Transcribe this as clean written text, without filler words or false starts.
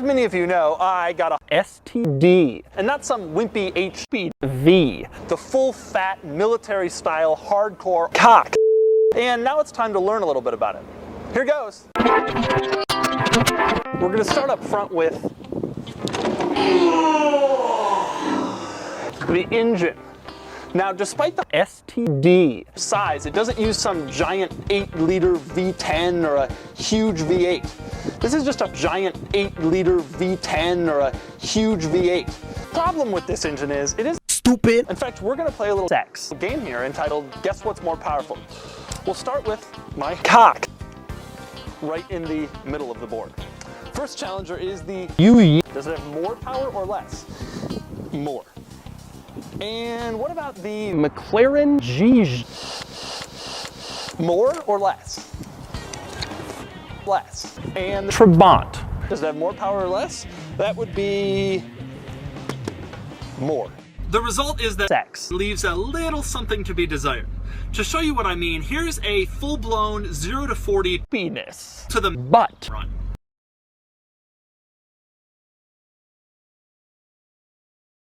As many of you know, I got a STD, and not some wimpy HPV, the full-fat, military-style, hardcore cock. And now it's time to learn a little bit about it. Here goes. We're going to start up front with the engine. Now, despite the STD size, it doesn't use some giant 8-liter V10 or a huge V8. This is just a giant 8-liter V10 or a huge V8. Problem with this engine is, it is stupid. In fact, we're gonna play a little sex game here entitled Guess What's More Powerful. We'll start with my cock, right in the middle of the board. First challenger is the UE. Does it have more power or less? More. And what about the McLaren G? More or less? Less. And the Trabant. Does it have more power or less? That would be more. The result is that sex leaves a little something to be desired. To show you what I mean, here's a full-blown 0 to 40 penis to the butt run.